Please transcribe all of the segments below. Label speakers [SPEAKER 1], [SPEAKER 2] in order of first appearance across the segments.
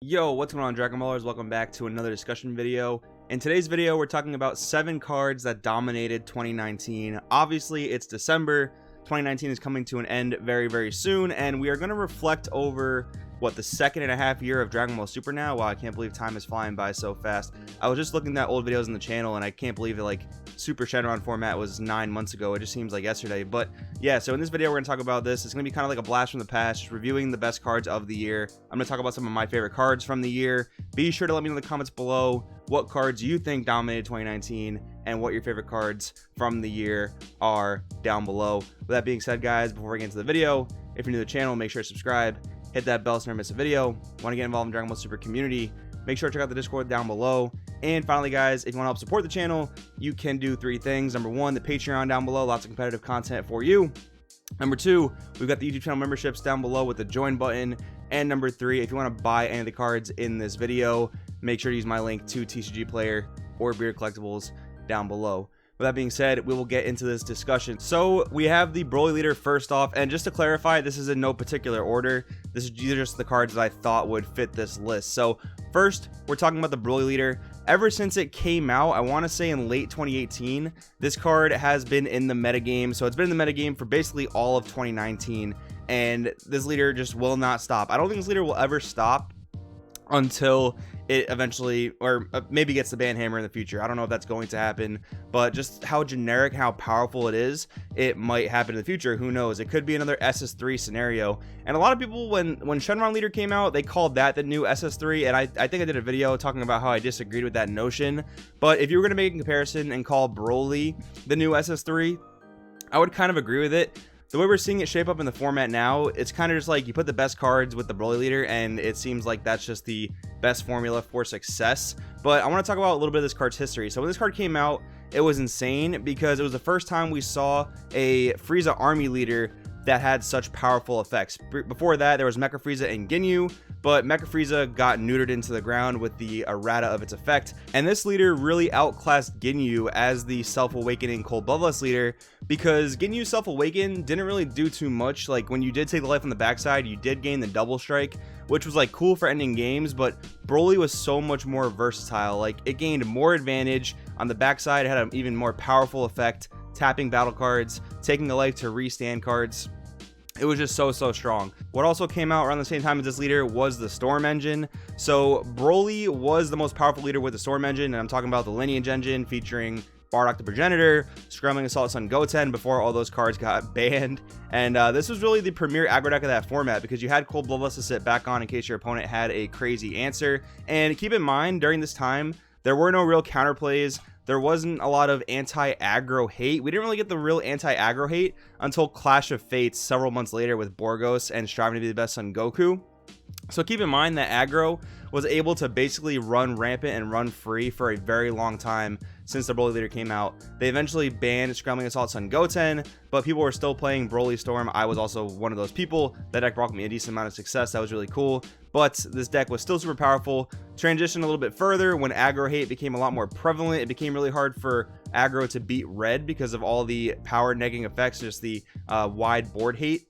[SPEAKER 1] Yo, what's going on, Dragon Ballers? Welcome back to another discussion video. In today's video, we're talking about 7 cards that dominated 2019. Obviously, it's December. 2019 is coming to an end very soon, and we are going to reflect over the second and a half year of Dragon Ball Super now. Wow, I can't believe time is flying by so fast. I was just looking at old videos on the channel, and I can't believe that Super Shenron format was 9 months ago. It just seems like yesterday. But yeah, so in this video, we're going to talk about this. It's going to be kind of like a blast from the past, just reviewing the best cards of the year. I'm going to talk about some of my favorite cards from the year. Be sure to let me know in the comments below what cards you think dominated 2019 and what your favorite cards from the year are down below. With that being said, guys, before we get into the video, if you're new to the channel, make sure to subscribe. Hit that bell so you never miss a video. Want to get involved in Dragon Ball Super community? Make sure to check out the Discord down below. And finally, guys, if you want to help support the channel, you can do 3 things. Number 1, the Patreon down below, lots of competitive content for you. Number 2, we've got the YouTube channel memberships down below with the join button. And number 3, if you want to buy any of the cards in this video, make sure to use my link to TCG Player or Beard Collectibles down below. With that being said, we will get into this discussion. So we have the Broly leader first off, and just to clarify, this is in no particular order. These are just the cards that I thought would fit this list. So first, we're talking about the Broly leader. Ever since it came out, I want to say in late 2018, this card has been in the metagame. So it's been in the metagame for basically all of 2019, and this leader just will not stop. I don't think this leader will ever stop until it eventually, or maybe gets the ban hammer in the future. I don't know if that's going to happen, but just how generic, how powerful it is, it might happen in the future. Who knows? It could be another SS3 scenario. And a lot of people, when Shenron leader came out, they called that the new SS3, and I think I did a video talking about how I disagreed with that notion. But if you were going to make a comparison and call Broly the new SS3, I would kind of agree with it. The way we're seeing it shape up in the format now, it's kind of just like you put the best cards with the Broly leader, and it seems like that's just the best formula for success. But I want to talk about a little bit of this card's history. So when this card came out, it was insane because it was the first time we saw a Frieza army leader that had such powerful effects. Before that, there was Mecha Frieza and Ginyu, but Mecha Frieza got neutered into the ground with the errata of its effect, and this leader really outclassed Ginyu as the self-awakening cold bloodless leader, because Ginyu self-awaken didn't really do too much. Like, when you did take the life on the backside, you did gain the double strike, which was cool for ending games, but Broly was so much more versatile. It gained more advantage on the backside. It had an even more powerful effect, tapping battle cards, taking a life to restand cards. It was just so strong. What also came out around the same time as this leader was the Storm Engine. So Broly was the most powerful leader with the Storm Engine, and I'm talking about the Lineage Engine featuring Bardock the Progenitor, Scrambling Assault Sun Goten before all those cards got banned. And this was really the premier aggro deck of that format because you had Cold Bloodless to sit back on in case your opponent had a crazy answer. And keep in mind, during this time, there were no real counterplays. There wasn't a lot of anti-aggro hate. We didn't really get the real anti-aggro hate until Clash of Fates several months later with Borgos and Striving to be the Best Son Goku. So keep in mind that aggro was able to basically run rampant and run free for a very long time since the Broly leader came out. They eventually banned Scrambling Assault Sun Goten, but people were still playing Broly Storm. I was also one of those people. That deck brought me a decent amount of success. That was really cool, but this deck was still super powerful. Transitioned a little bit further when aggro hate became a lot more prevalent. It became really hard for aggro to beat red because of all the power negating effects, just the wide board hate.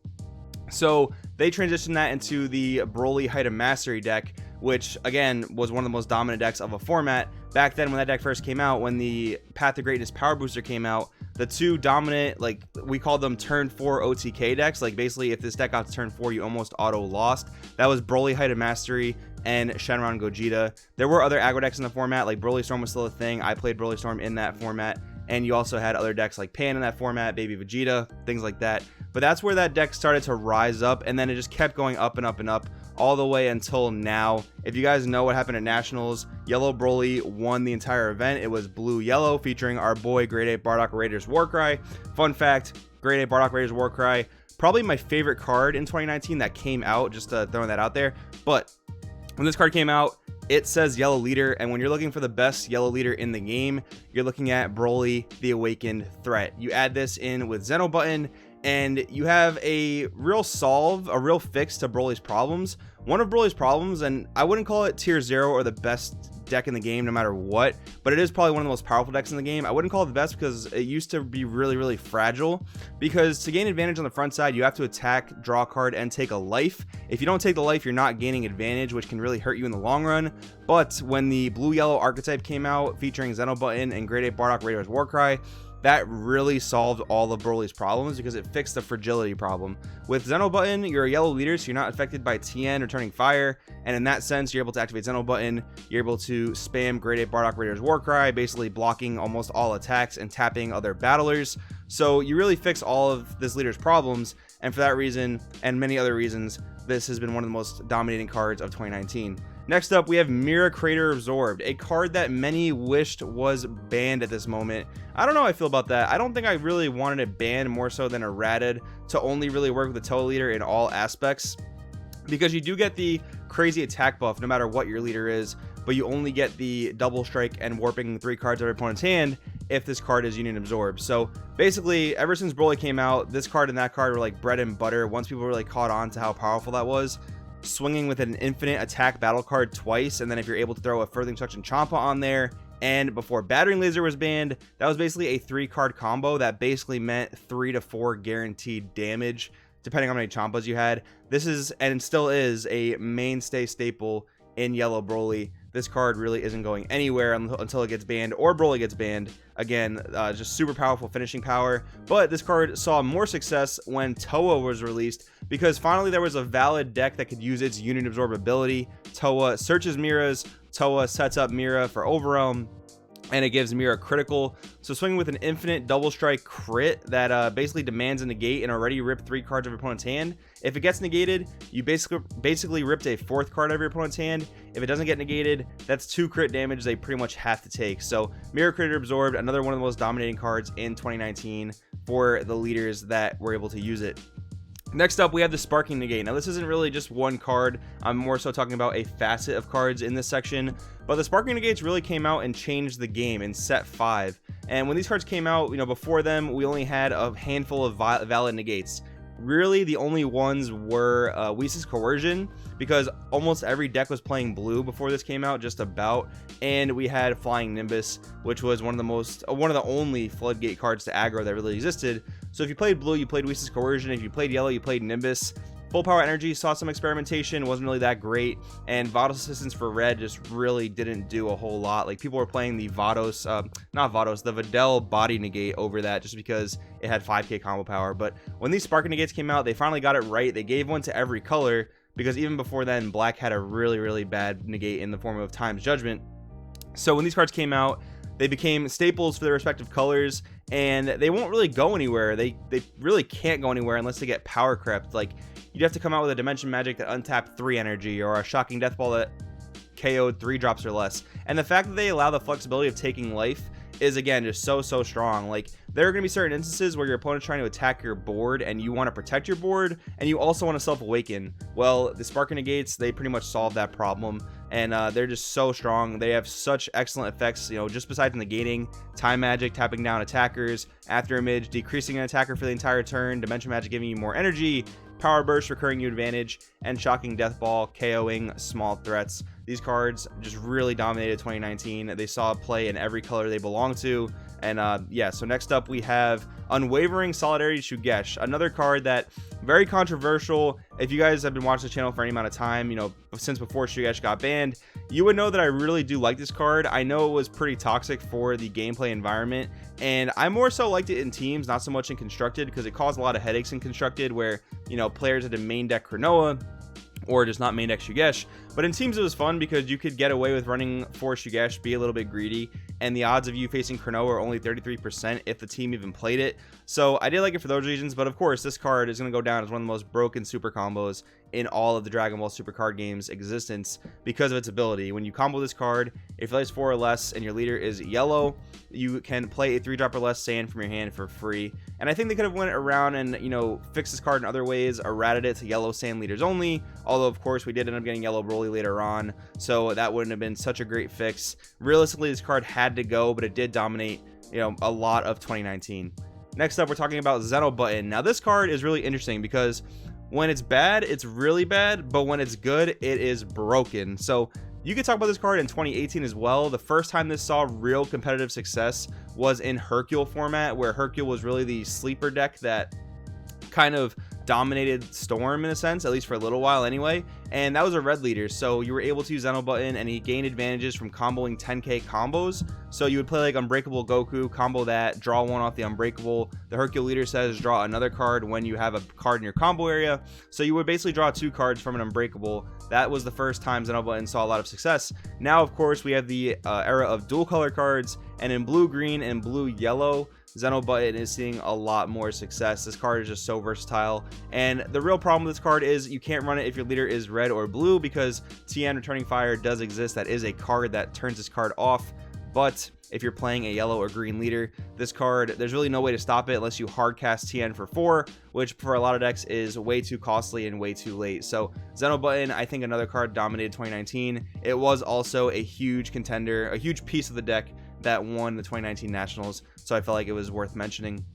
[SPEAKER 1] So they transitioned that into the Broly Height of Mastery deck, which again was one of the most dominant decks of a format. Back then when that deck first came out, when the Path to Greatness Power Booster came out, the 2 dominant, we called them turn 4 OTK decks. Basically if this deck got to turn 4, you almost auto lost. That was Broly Height of Mastery and Shenron Gogeta. There were other aggro decks in the format, Broly Storm was still a thing. I played Broly Storm in that format, and you also had other decks like Pan in that format, Baby Vegeta, things like that. But that's where that deck started to rise up, and then it just kept going up and up and up all the way until now. If you guys know what happened at Nationals, Yellow Broly won the entire event. It was Blue Yellow featuring our boy Grade 8 Bardock Raiders Warcry. Fun fact, Grade 8 Bardock Raiders Warcry, probably my favorite card in 2019 that came out, just throwing that out there. But when this card came out, it says yellow leader, and when you're looking for the best yellow leader in the game, you're looking at Broly the Awakened Threat. You add this in with Zento Button, and you have a real fix to Broly's problems. One of Broly's problems, and I wouldn't call it tier 0 or the best deck in the game no matter what, but it is probably one of the most powerful decks in the game. I wouldn't call it the best because it used to be really fragile, because to gain advantage on the front side you have to attack, draw a card, and take a life. If you don't take the life, you're not gaining advantage, which can really hurt you in the long run. But when the blue-yellow archetype came out featuring Zento Button and Grade 8 Bardock Radar's Warcry, that really solved all of Broly's problems because it fixed the fragility problem. With Zento Button, you're a yellow leader, so you're not affected by TN or turning fire, and in that sense, you're able to activate Zento Button. You're able to spam Grade 8 Bardock Radar's Warcry, basically blocking almost all attacks and tapping other battlers. So you really fix all of this leader's problems, and for that reason, and many other reasons, this has been one of the most dominating cards of 2019. Next up, we have Mira Crater Absorbed, a card that many wished was banned at this moment. I don't know how I feel about that. I don't think I really wanted it banned more so than errated to only really work with the Toa leader in all aspects, because you do get the crazy attack buff no matter what your leader is, but you only get the double strike and warping 3 cards out of your opponent's hand if this card is Union Absorbed. So basically, ever since Broly came out, this card and that card were like bread and butter once people really caught on to how powerful that was. Swinging with an infinite attack battle card twice, and then if you're able to throw a Furthering Touch and Champa on there, and before Battering Laser was banned, that was basically a 3-card combo that basically meant 3 to 4 guaranteed damage depending on how many Champas you had. This is, and still is, a mainstay staple in Yellow Broly. This card really isn't going anywhere until it gets banned or Broly gets banned. Again, just super powerful finishing power. But this card saw more success when Toa was released, because finally there was a valid deck that could use its Union Absorb ability. Toa searches Miras, Toa sets up Mira for Overwhelm, and it gives Mira critical. So swinging with an infinite double strike crit that basically demands a negate and already ripped 3 cards of your opponent's hand. If it gets negated, you basically ripped a 4th card out of your opponent's hand. If it doesn't get negated, that's 2 crit damage they pretty much have to take. So Mira Crater Absorbed, another one of the most dominating cards in 2019 for the leaders that were able to use it. Next up, we have the Sparking Negate. Now, this isn't really just one card. I'm more so talking about a facet of cards in this section. But the Sparking Negates really came out and changed the game in set 5. And when these cards came out, before them, we only had a handful of valid negates. Really, the only ones were Whis' Coercion, because almost every deck was playing blue before this came out, just about. And we had Flying Nimbus, which was one of the only floodgate cards to aggro that really existed. So if you played blue, you played Whis' Coercion. If you played yellow, you played Nimbus. Full Power Energy saw some experimentation, wasn't really that great, and Vados Assistance for red just really didn't do a whole lot. Like, people were playing the Vados, the Videl Body Negate over that just because it had 5k combo power. But when these Sparking Negates came out, they finally got it right. They gave one to every color, because even before then, black had a really bad negate in the form of Time's Judgment. So when these cards came out, they became staples for their respective colors, and they won't really go anywhere. They really can't go anywhere unless they get power crept. Like, you'd have to come out with a Dimension Magic that untapped 3 energy, or a Shocking Death Ball that KO'd 3 drops or less. And the fact that they allow the flexibility of taking life is, again, just so strong. Like, there are going to be certain instances where your opponent's trying to attack your board and you want to protect your board, and you also want to self-awaken. Well, the Sparking Negates, they pretty much solve that problem, and they're just so strong. They have such excellent effects, just besides negating, Time Magic, tapping down attackers, After Image, decreasing an attacker for the entire turn, Dimension Magic giving you more energy, Power Burst recurring you advantage, and Shocking Death Ball KOing small threats. These cards just really dominated 2019. They saw play in every color they belong to. And yeah, so next up we have Unwavering Solidarity Shugesh, another card that very controversial. If you guys have been watching the channel for any amount of time, since before Shugesh got banned, you would know that I really do like this card. I know it was pretty toxic for the gameplay environment, and I more so liked it in teams, not so much in constructed, because it caused a lot of headaches in constructed where players had to main deck Cronoa or just not main deck Shugesh. But in teams it was fun because you could get away with running 4 Shugesh, be a little bit greedy, and the odds of you facing Cronoa are only 33% if the team even played it. So I did like it for those reasons, but of course this card is going to go down as one of the most broken super combos in all of the Dragon Ball Super card games existence because of its ability. When you combo this card, if it plays 4 or less and your leader is yellow, you can play a 3-drop or less sand from your hand for free. And I think they could have went around and fixed this card in other ways, errated it to yellow sand leaders only, although of course we did end up getting yellow Broly later on, so that wouldn't have been such a great fix. Realistically, this card had to go, but it did dominate a lot of 2019. Next up, we're talking about Zento Button. Now this card is really interesting because when it's bad, it's really bad, but when it's good, it is broken. So You could talk about this card in 2018 as well. The first time this saw real competitive success was in Hercule format, where Hercule was really the sleeper deck that kind of dominated Storm in a sense, at least for a little while anyway, and that was a red leader, so you were able to use Zento Button, and he gained advantages from comboing 10k combos. So you would play like Unbreakable Goku, combo that, draw one off the Unbreakable. The Hercule leader says draw another card when you have a card in your combo area, so you would basically draw 2 cards from an Unbreakable. That was the first time Zento Button saw a lot of success. Now of course we have the era of dual color cards, and in blue green and blue yellow, Zento Button is seeing a lot more success. This card is just so versatile, and the real problem with this card is you can't run it if your leader is red or blue, because TN Returning Fire does exist. That is a card that turns this card off, but if you're playing a yellow or green leader, this card, there's really no way to stop it unless you hard cast TN for 4, which for a lot of decks is way too costly and way too late. So Zento Button, I think another card dominated 2019. It was also a huge contender, a huge piece of the deck that won the 2019 Nationals, so I felt like it was worth mentioning.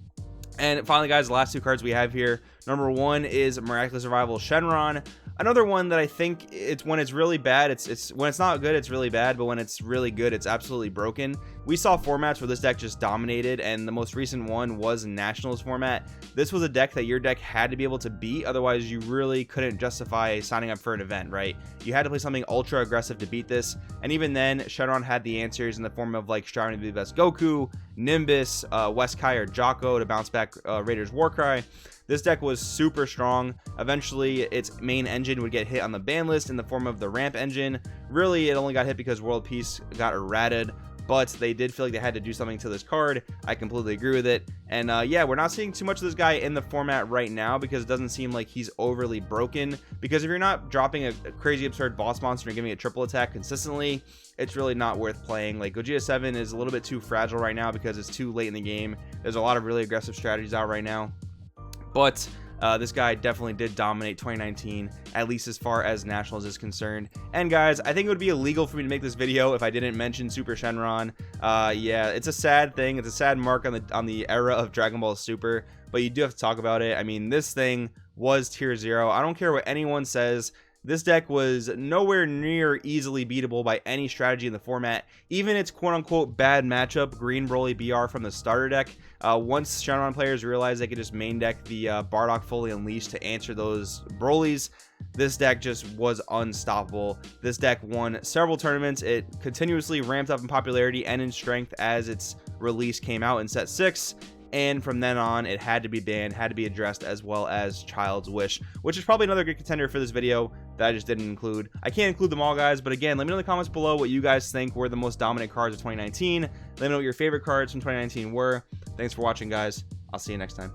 [SPEAKER 1] And finally, guys, the last 2 cards we have here. Number 1 is Miraculous Revival Shenron. Another one that I think it's when it's really bad, it's when it's not good, it's really bad, but when it's really good, it's absolutely broken. We saw formats where this deck just dominated, and the most recent one was Nationals format. This was a deck that your deck had to be able to beat, otherwise you really couldn't justify signing up for an event, right? You had to play something ultra aggressive to beat this, and even then, Shenron had the answers in the form of like striving to be the best Goku, Nimbus, Weskai or Jocko to bounce back Raiders Warcry. This deck was super strong. Eventually, its main engine would get hit on the ban list in the form of the ramp engine. Really, it only got hit because World Peace got errated, but they did feel like they had to do something to this card. I completely agree with it. And yeah, we're not seeing too much of this guy in the format right now because it doesn't seem like he's overly broken. Because if you're not dropping a crazy absurd boss monster and giving it triple attack consistently, it's really not worth playing. Like Gogeta 7 is a little bit too fragile right now because it's too late in the game. There's a lot of really aggressive strategies out right now. But this guy definitely did dominate 2019, at least as far as Nationals is concerned. And guys, I think it would be illegal for me to make this video if I didn't mention Super Shenron. Yeah, it's a sad thing. It's a sad mark on the era of Dragon Ball Super, but you do have to talk about it. I mean, this thing was tier 0. I don't care what anyone says. This deck was nowhere near easily beatable by any strategy in the format. Even its quote-unquote bad matchup, Green Broly BR from the starter deck, once Shenron players realized they could just main deck the Bardock Fully Unleashed to answer those Brolys, this deck just was unstoppable. This deck won several tournaments. It continuously ramped up in popularity and in strength as its release came out in set 6. And from then on, it had to be banned, had to be addressed, as well as Child's Wish, which is probably another good contender for this video that I just didn't include. I can't include them all, guys, but again, let me know in the comments below what you guys think were the most dominant cards of 2019. Let me know what your favorite cards from 2019 were. Thanks for watching, guys. I'll see you next time.